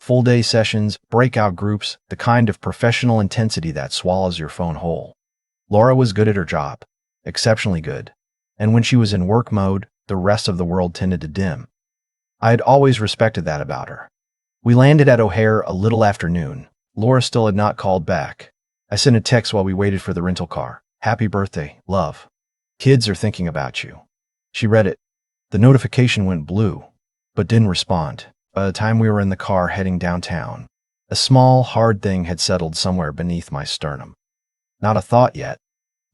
Full-day sessions, breakout groups, the kind of professional intensity that swallows your phone whole. Laura was good at her job, exceptionally good. And when she was in work mode, the rest of the world tended to dim. I had always respected that about her. We landed at O'Hare a little after noon. Laura still had not called back. I sent a text while we waited for the rental car. "Happy birthday, love. Kids are thinking about you." She read it. The notification went blue, but didn't respond. By the time we were in the car heading downtown, a small, hard thing had settled somewhere beneath my sternum. Not a thought yet.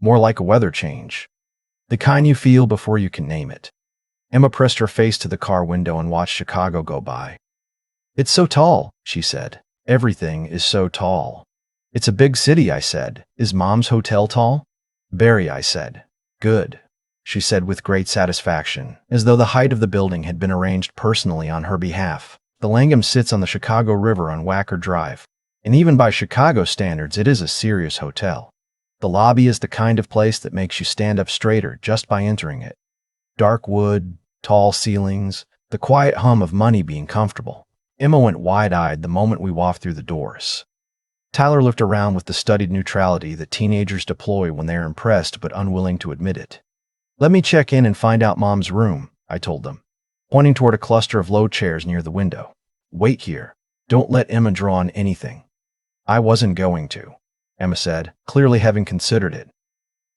More like a weather change. The kind you feel before you can name it. Emma pressed her face to the car window and watched Chicago go by. "It's so tall," she said. "Everything is so tall." "It's a big city," I said. "Is Mom's hotel tall?" "Very," I said. "Good," she said with great satisfaction, as though the height of the building had been arranged personally on her behalf. "The Langham sits on the Chicago River on Wacker Drive, and even by Chicago standards, it is a serious hotel. The lobby is the kind of place that makes you stand up straighter just by entering it. Dark wood, tall ceilings, the quiet hum of money being comfortable." Emma went wide-eyed the moment we walked through the doors. Tyler looked around with the studied neutrality that teenagers deploy when they are impressed but unwilling to admit it. "Let me check in and find out Mom's room," I told them, pointing toward a cluster of low chairs near the window. "Wait here. Don't let Emma draw on anything." "I wasn't going to," Emma said, clearly having considered it.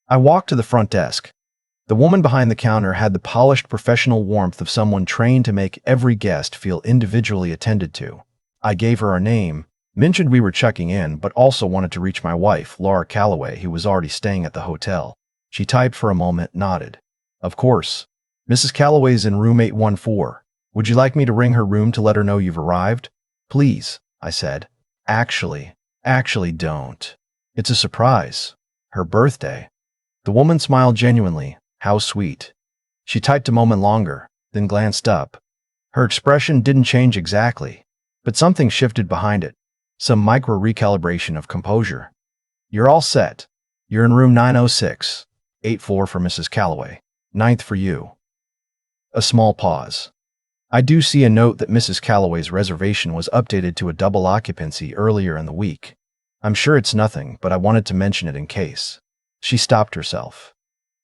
I walked to the front desk. The woman behind the counter had the polished professional warmth of someone trained to make every guest feel individually attended to. I gave her our name, mentioned we were checking in, but also wanted to reach my wife, Laura Calloway, who was already staying at the hotel. She typed for a moment, nodded. "Of course. Mrs. Calloway's in room 814. Would you like me to ring her room to let her know you've arrived?" "Please," I said. Actually don't. It's a surprise. Her birthday." The woman smiled genuinely. How sweet. She typed a moment longer, then glanced up. Her expression didn't change exactly, but something shifted behind it. Some micro-recalibration of composure. "You're all set. You're in room 906. 84 for Mrs. Calloway. 9th for you." A small pause. "I do see a note that Mrs. Calloway's reservation was updated to a double occupancy earlier in the week. I'm sure it's nothing, but I wanted to mention it in case." She stopped herself.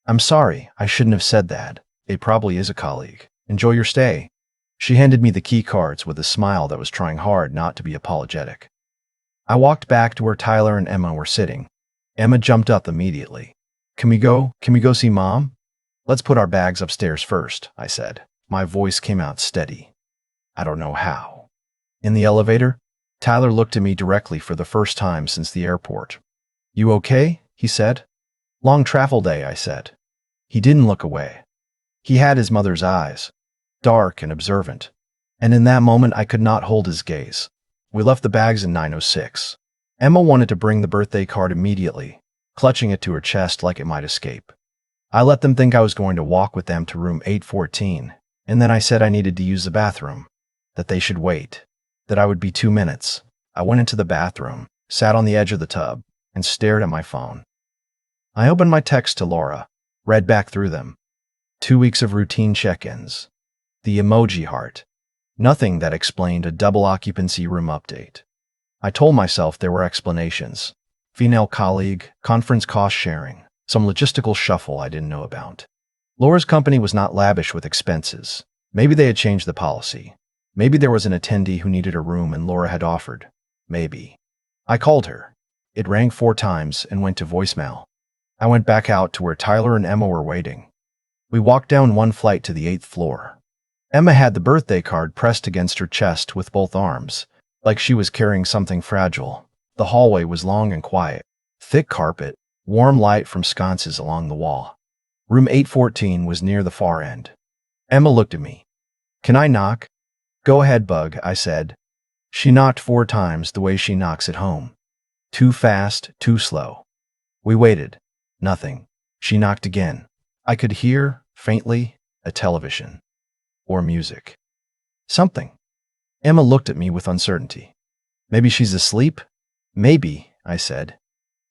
"I'm sorry, I shouldn't have said that. It probably is a colleague. Enjoy your stay." She handed me the key cards with a smile that was trying hard not to be apologetic. I walked back to where Tyler and Emma were sitting. Emma jumped up immediately. Can we go see Mom?" "Let's put our bags upstairs first," I said. My voice came out steady. "I don't know how." "In the elevator?" Tyler looked at me directly for the first time since the airport. "You okay?" he said. "Long travel day," I said. He didn't look away. He had his mother's eyes, dark and observant, and in that moment I could not hold his gaze. We left the bags in 906. Emma wanted to bring the birthday card immediately, clutching it to her chest like it might escape. I let them think I was going to walk with them to room 814, and then I said I needed to use the bathroom, that they should wait, that I would be 2 minutes. I went into the bathroom, sat on the edge of the tub, and stared at my phone. I opened my text to Laura, read back through them. 2 weeks of routine check-ins. The emoji heart. Nothing that explained a double occupancy room update. I told myself there were explanations. Female colleague, conference cost sharing, some logistical shuffle I didn't know about. Laura's company was not lavish with expenses. Maybe they had changed the policy. Maybe there was an attendee who needed a room and Laura had offered. Maybe. I called her. It rang 4 times and went to voicemail. I went back out to where Tyler and Emma were waiting. We walked down one flight to the 8th floor. Emma had the birthday card pressed against her chest with both arms, like she was carrying something fragile. The hallway was long and quiet. Thick carpet, warm light from sconces along the wall. Room 814 was near the far end. Emma looked at me. "Can I knock?" "Go ahead, Bug," I said. She knocked 4 times the way she knocks at home. Too fast, too slow. We waited. Nothing. She knocked again. I could hear, faintly, a television. Or music. Something. Emma looked at me with uncertainty. "Maybe she's asleep?" "Maybe," I said.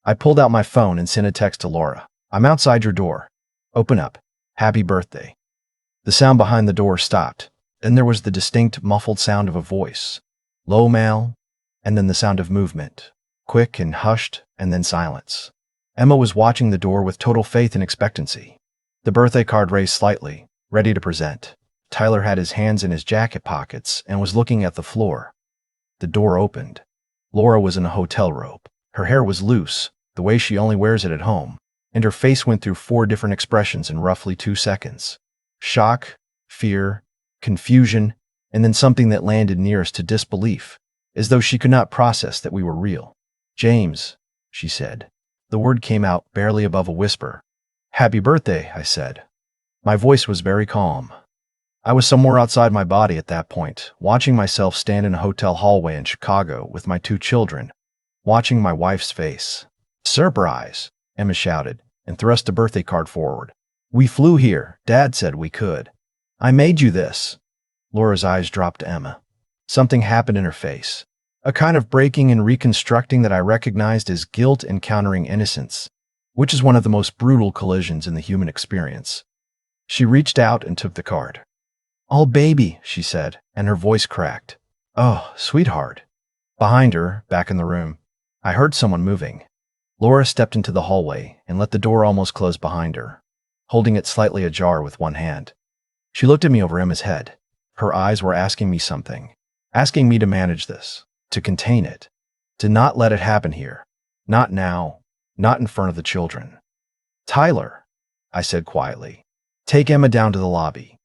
I pulled out my phone and sent a text to Laura. "I'm outside your door. Open up. Happy birthday." The sound behind the door stopped. Then there was the distinct, muffled sound of a voice. Low mal, and then the sound of movement. Quick and hushed, and then silence. Emma was watching the door with total faith and expectancy. The birthday card raised slightly, ready to present. Tyler had his hands in his jacket pockets and was looking at the floor. The door opened. Laura was in a hotel robe. Her hair was loose, the way she only wears it at home, and her face went through 4 different expressions in roughly 2 seconds. Shock, fear, confusion, and then something that landed nearest to disbelief, as though she could not process that we were real. "James," she said. The word came out barely above a whisper. "Happy birthday," I said. My voice was very calm. I was somewhere outside my body at that point, watching myself stand in a hotel hallway in Chicago with my 2 children, watching my wife's face. "Surprise!" Emma shouted, and thrust a birthday card forward. "We flew here. Dad said we could. I made you this." Laura's eyes dropped to Emma. Something happened in her face. A kind of breaking and reconstructing that I recognized as guilt encountering innocence, which is one of the most brutal collisions in the human experience. She reached out and took the card. "Oh, baby," she said, and her voice cracked. "Oh, sweetheart." Behind her, back in the room, I heard someone moving. Laura stepped into the hallway and let the door almost close behind her, holding it slightly ajar with one hand. She looked at me over Emma's head. Her eyes were asking me something, asking me to manage this, to contain it, to not let it happen here. Not now, not in front of the children. "Tyler," I said quietly, "take Emma down to the lobby.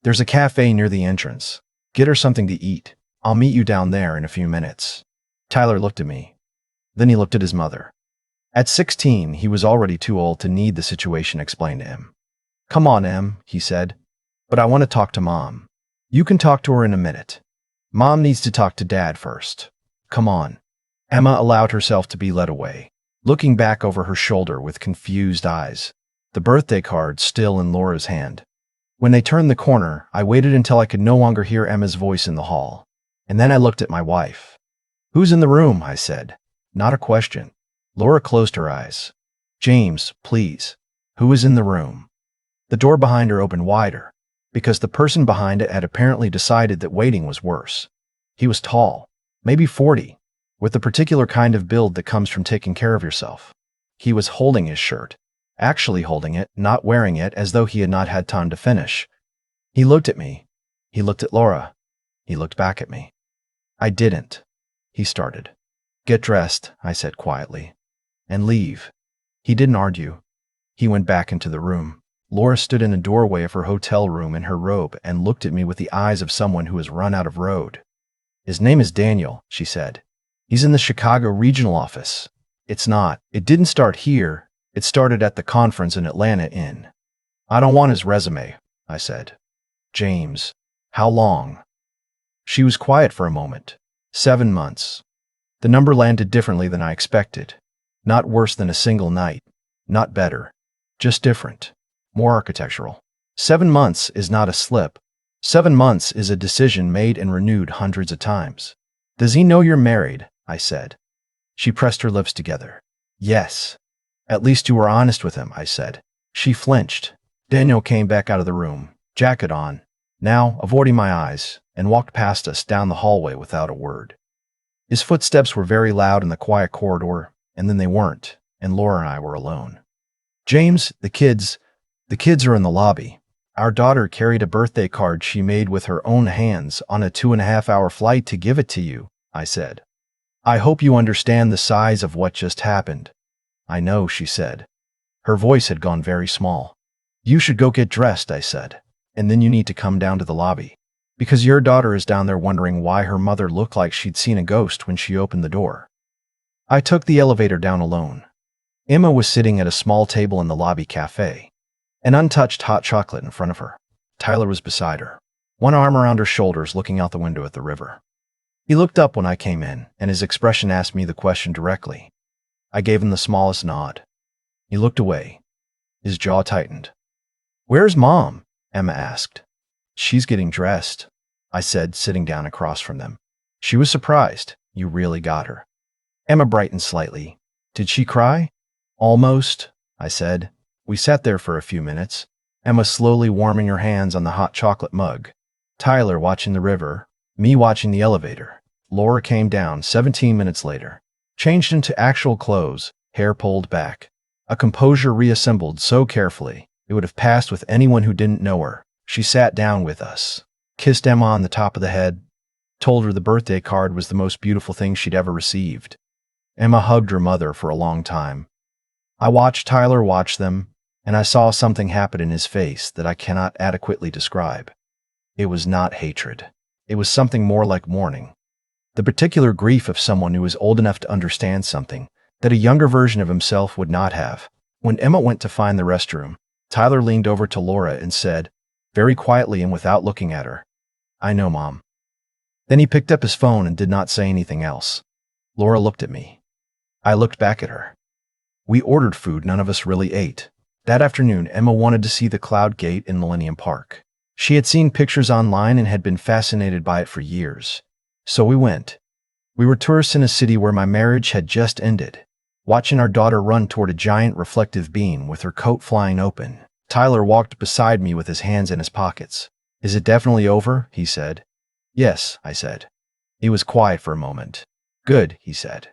There's a cafe near the entrance. Get her something to eat. I'll meet you down there in a few minutes." Tyler looked at me. Then he looked at his mother. At 16, he was already too old to need the situation explained to him. "Come on, Em," he said. "But I want to talk to Mom." "You can talk to her in a minute. Mom needs to talk to Dad first. Come on." Emma allowed herself to be led away, looking back over her shoulder with confused eyes, the birthday card still in Laura's hand. When they turned the corner, I waited until I could no longer hear Emma's voice in the hall, and then I looked at my wife. "Who's in the room?" I said. Not a question. Laura closed her eyes. "James, please. Who is in the room?" The door behind her opened wider, because the person behind it had apparently decided that waiting was worse. He was tall, maybe 40, with the particular kind of build that comes from taking care of yourself. He was holding his shirt, actually holding it, not wearing it, as though he had not had time to finish. He looked at me. He looked at Laura. He looked back at me. "I didn't," he started. "Get dressed," I said quietly, "and leave." He didn't argue. He went back into the room. Laura stood in the doorway of her hotel room in her robe and looked at me with the eyes of someone who has run out of road. "His name is Daniel," she said. "He's in the Chicago regional office. It didn't start here. It started at the conference in Atlanta in." "I don't want his resume," I said. "James, how long?" She was quiet for a moment. 7 months. The number landed differently than I expected. Not worse than a single night. Not better. Just different. More architectural. 7 months is not a slip. 7 months is a decision made and renewed hundreds of times. "Does he know you're married?" I said. She pressed her lips together. "Yes." "At least you were honest with him," I said. She flinched. Daniel came back out of the room, jacket on, now avoiding my eyes, and walked past us down the hallway without a word. His footsteps were very loud in the quiet corridor, and then they weren't, and Laura and I were alone. "James, the kids are in the lobby. Our daughter carried a birthday card she made with her own hands on a 2.5-hour flight to give it to you," I said. "I hope you understand the size of what just happened." "I know," she said. Her voice had gone very small. "You should go get dressed," I said, "and then you need to come down to the lobby, because your daughter is down there wondering why her mother looked like she'd seen a ghost when she opened the door." I took the elevator down alone. Emma was sitting at a small table in the lobby cafe, an untouched hot chocolate in front of her. Tyler was beside her, one arm around her shoulders looking out the window at the river. He looked up when I came in, and his expression asked me the question directly. I gave him the smallest nod. He looked away. His jaw tightened. "Where's Mom?" Emma asked. "She's getting dressed," I said, sitting down across from them. She was surprised. "You really got her." Emma brightened slightly. "Did she cry?" "Almost," I said. We sat there for a few minutes, Emma slowly warming her hands on the hot chocolate mug, Tyler watching the river, me watching the elevator. Laura came down 17 minutes later, changed into actual clothes, hair pulled back. A composure reassembled so carefully, it would have passed with anyone who didn't know her. She sat down with us, kissed Emma on the top of the head, told her the birthday card was the most beautiful thing she'd ever received. Emma hugged her mother for a long time. I watched Tyler watch them, and I saw something happen in his face that I cannot adequately describe. It was not hatred. It was something more like mourning. The particular grief of someone who is old enough to understand something that a younger version of himself would not have. When Emma went to find the restroom, Tyler leaned over to Laura and said, very quietly and without looking at her, "I know, Mom." Then he picked up his phone and did not say anything else. Laura looked at me. I looked back at her. We ordered food none of us really ate. That afternoon, Emma wanted to see the Cloud Gate in Millennium Park. She had seen pictures online and had been fascinated by it for years. So we went. We were tourists in a city where my marriage had just ended, watching our daughter run toward a giant reflective beam with her coat flying open. Tyler walked beside me with his hands in his pockets. "Is it definitely over?" he said. "Yes," I said. He was quiet for a moment. "Good," he said.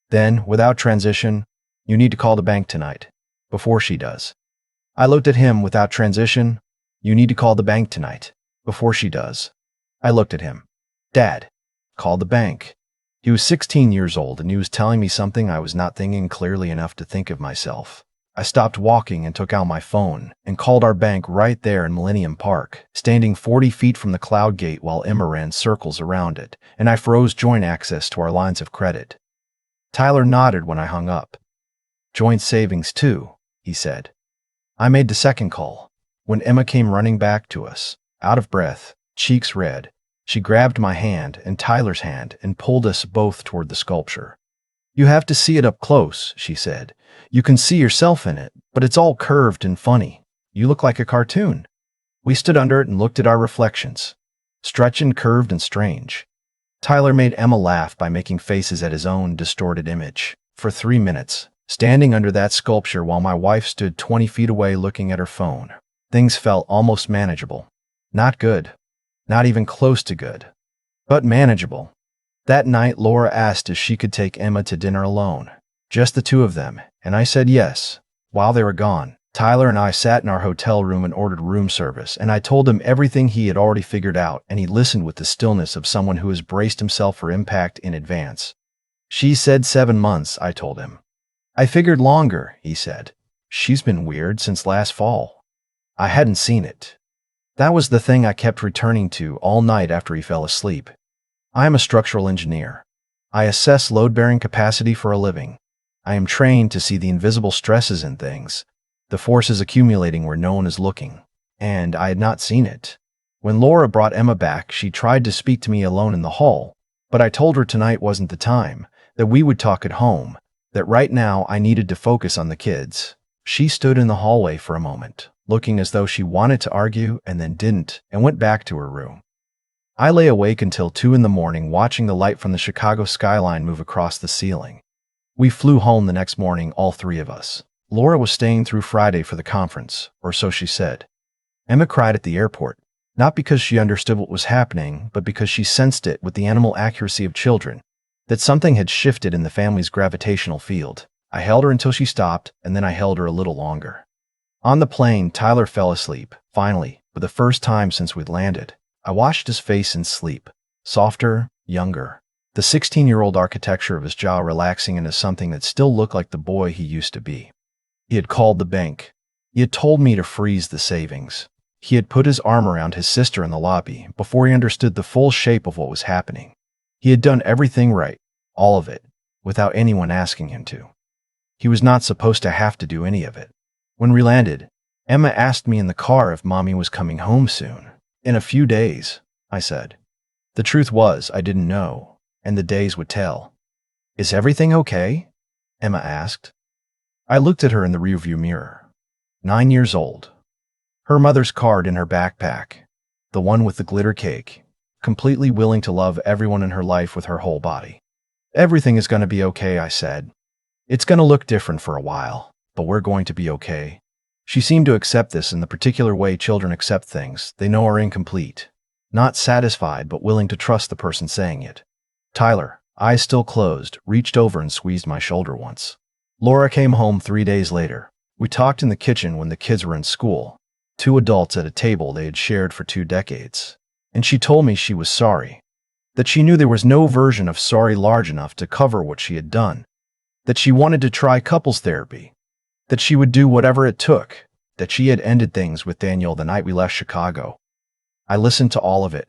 Then, without transition, "You need to call the bank tonight, before she does." I looked at him without transition. "You need to call the bank tonight, before she does." I looked at him. "Dad, call the bank." He was 16 years old and he was telling me something I was not thinking clearly enough to think of myself. I stopped walking and took out my phone and called our bank right there in Millennium Park, standing 40 feet from the Cloud Gate while Emma ran circles around it, and I froze joint access to our lines of credit. Tyler nodded when I hung up. "Joint savings too," he said. I made the second call. When Emma came running back to us, out of breath, cheeks red, she grabbed my hand and Tyler's hand and pulled us both toward the sculpture. "You have to see it up close," she said. "You can see yourself in it, but it's all curved and funny. You look like a cartoon." We stood under it and looked at our reflections, stretched, curved, and strange. Tyler made Emma laugh by making faces at his own distorted image. For 3 minutes, standing under that sculpture while my wife stood 20 feet away looking at her phone, things felt almost manageable. Not good. Not even close to good. But manageable. That night, Laura asked if she could take Emma to dinner alone. Just the two of them, and I said yes. While they were gone, Tyler and I sat in our hotel room and ordered room service, and I told him everything he had already figured out, and he listened with the stillness of someone who has braced himself for impact in advance. "She said 7 months," I told him. "I figured longer," he said. "She's been weird since last fall." I hadn't seen it. That was the thing I kept returning to all night after he fell asleep. I am a structural engineer. I assess load-bearing capacity for a living. I am trained to see the invisible stresses in things, the forces accumulating where no one is looking, and I had not seen it. When Laura brought Emma back, she tried to speak to me alone in the hall, but I told her tonight wasn't the time, that we would talk at home, that right now I needed to focus on the kids. She stood in the hallway for a moment, looking as though she wanted to argue and then didn't, and went back to her room. I lay awake until 2 in the morning watching the light from the Chicago skyline move across the ceiling. We flew home the next morning, all 3 of us. Laura was staying through Friday for the conference, or so she said. Emma cried at the airport, not because she understood what was happening, but because she sensed it with the animal accuracy of children, that something had shifted in the family's gravitational field. I held her until she stopped, and then I held her a little longer. On the plane, Tyler fell asleep, finally, for the first time since we'd landed. I watched his face in sleep, softer, younger, the 16-year-old architecture of his jaw relaxing into something that still looked like the boy he used to be. He had called the bank. He had told me to freeze the savings. He had put his arm around his sister in the lobby before he understood the full shape of what was happening. He had done everything right, all of it, without anyone asking him to. He was not supposed to have to do any of it. When we landed, Emma asked me in the car if Mommy was coming home soon. "In a few days," I said. The truth was, I didn't know, and the days would tell. "Is everything okay?" Emma asked. I looked at her in the rearview mirror. 9 years old. Her mother's card in her backpack, the one with the glitter cake, completely willing to love everyone in her life with her whole body. "Everything is going to be okay," I said. "It's going to look different for a while, but we're going to be okay." She seemed to accept this in the particular way children accept things they know are incomplete, not satisfied but willing to trust the person saying it. Tyler, eyes still closed, reached over and squeezed my shoulder once. Laura came home 3 days later. We talked in the kitchen when the kids were in school, two adults at a table they had shared for 2 decades. And she told me she was sorry, that she knew there was no version of sorry large enough to cover what she had done, that she wanted to try couples therapy, that she would do whatever it took, that she had ended things with Daniel the night we left Chicago. I listened to all of it.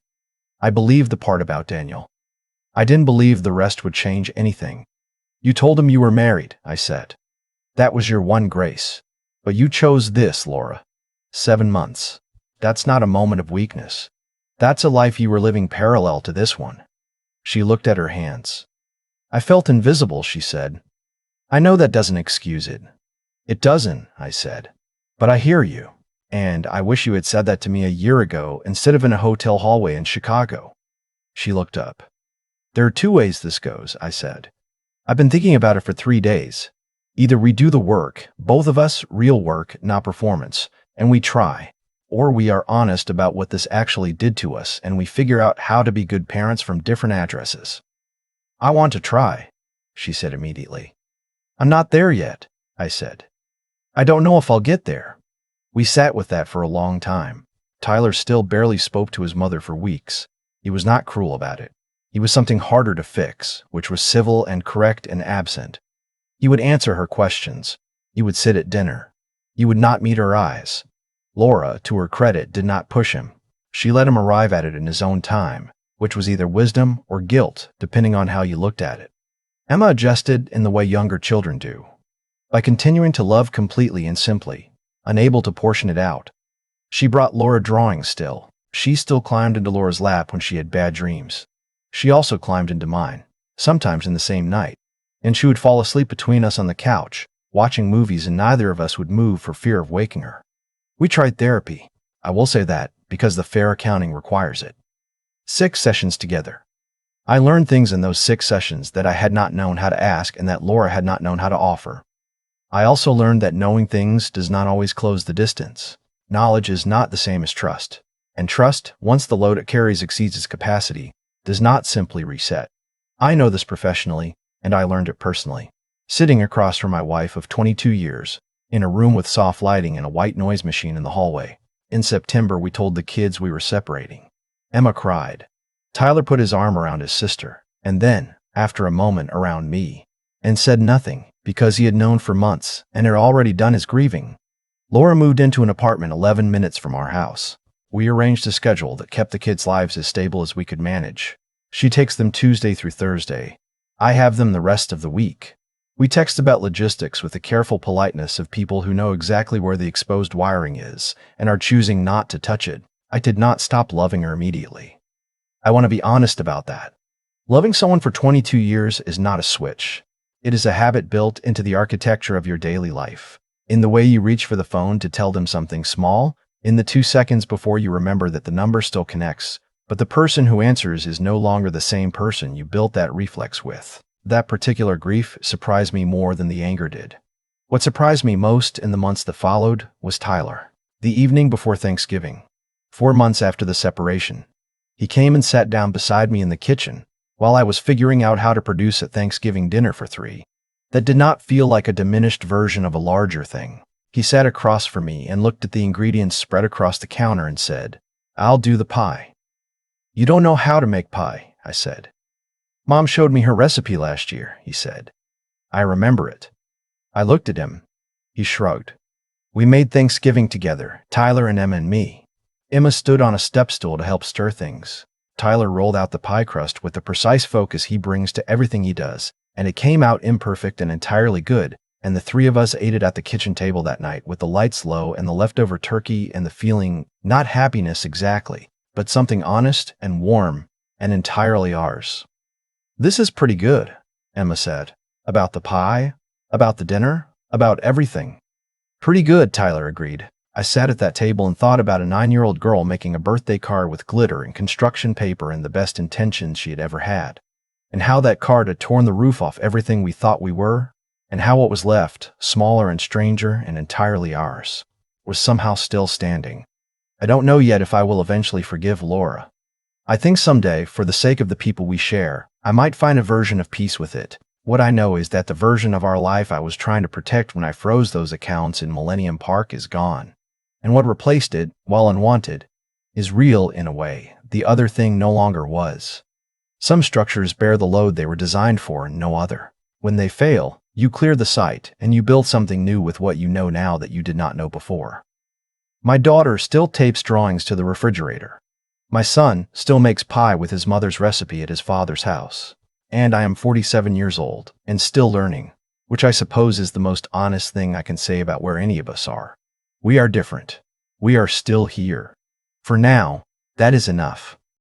I believed the part about Daniel. I didn't believe the rest would change anything. You told him you were married, I said. That was your one grace. But you chose this, Laura. 7 months. That's not a moment of weakness. That's a life you were living parallel to this one. She looked at her hands. I felt invisible, she said. I know that doesn't excuse it. It doesn't, I said. But I hear you. And I wish you had said that to me a year ago instead of in a hotel hallway in Chicago. She looked up. There are 2 ways this goes, I said. I've been thinking about it for 3 days. Either we do the work, both of us, real work, not performance, and we try, or we are honest about what this actually did to us and we figure out how to be good parents from different addresses. I want to try, she said immediately. I'm not there yet, I said. I don't know if I'll get there. We sat with that for a long time. Tyler still barely spoke to his mother for weeks. He was not cruel about it. He was something harder to fix, which was civil and correct and absent. He would answer her questions. He would sit at dinner. He would not meet her eyes. Laura, to her credit, did not push him. She let him arrive at it in his own time, which was either wisdom or guilt, depending on how you looked at it. Emma adjusted in the way younger children do, by continuing to love completely and simply, unable to portion it out. She brought Laura drawings still. She still climbed into Laura's lap when she had bad dreams. She also climbed into mine, sometimes in the same night, and she would fall asleep between us on the couch, watching movies, and neither of us would move for fear of waking her. We tried therapy. I will say that, because the fair accounting requires it. 6 sessions together. I learned things in those 6 sessions that I had not known how to ask and that Laura had not known how to offer. I also learned that knowing things does not always close the distance. Knowledge is not the same as trust. And trust, once the load it carries exceeds its capacity, does not simply reset. I know this professionally, and I learned it personally. Sitting across from my wife of 22 years, in a room with soft lighting and a white noise machine in the hallway. In September, we told the kids we were separating. Emma cried. Tyler put his arm around his sister, and then, after a moment, around me, and said nothing, because he had known for months and had already done his grieving. Laura moved into an apartment 11 minutes from our house. We arranged a schedule that kept the kids' lives as stable as we could manage. She takes them Tuesday through Thursday. I have them the rest of the week. We text about logistics with the careful politeness of people who know exactly where the exposed wiring is and are choosing not to touch it. I did not stop loving her immediately. I want to be honest about that. Loving someone for 22 years is not a switch. It is a habit built into the architecture of your daily life. In the way you reach for the phone to tell them something small, in the 2 seconds before you remember that the number still connects, but the person who answers is no longer the same person you built that reflex with. That particular grief surprised me more than the anger did. What surprised me most in the months that followed was Tyler. The evening before Thanksgiving, 4 months after the separation, he came and sat down beside me in the kitchen while I was figuring out how to produce a Thanksgiving dinner for 3. That did not feel like a diminished version of a larger thing. He sat across from me and looked at the ingredients spread across the counter and said, I'll do the pie. You don't know how to make pie, I said. Mom showed me her recipe last year, he said. I remember it. I looked at him. He shrugged. We made Thanksgiving together, Tyler and Emma and me. Emma stood on a step stool to help stir things. Tyler rolled out the pie crust with the precise focus he brings to everything he does, and it came out imperfect and entirely good, and the 3 of us ate it at the kitchen table that night with the lights low and the leftover turkey and the feeling, not happiness exactly, but something honest and warm and entirely ours. This is pretty good, Emma said. About the pie, about the dinner, about everything. Pretty good, Tyler agreed. I sat at that table and thought about a 9-year-old girl making a birthday card with glitter and construction paper and the best intentions she had ever had, and how that card had torn the roof off everything we thought we were, and how what was left, smaller and stranger and entirely ours, was somehow still standing. I don't know yet if I will eventually forgive Laura. I think someday, for the sake of the people we share, I might find a version of peace with it. What I know is that the version of our life I was trying to protect when I froze those accounts in Millennium Park is gone. And what replaced it, while unwanted, is real in a way the other thing no longer was. Some structures bear the load they were designed for and no other. When they fail, you clear the site and you build something new with what you know now that you did not know before. My daughter still tapes drawings to the refrigerator. My son still makes pie with his mother's recipe at his father's house. And I am 47 years old and still learning, which I suppose is the most honest thing I can say about where any of us are. We are different. We are still here. For now, that is enough.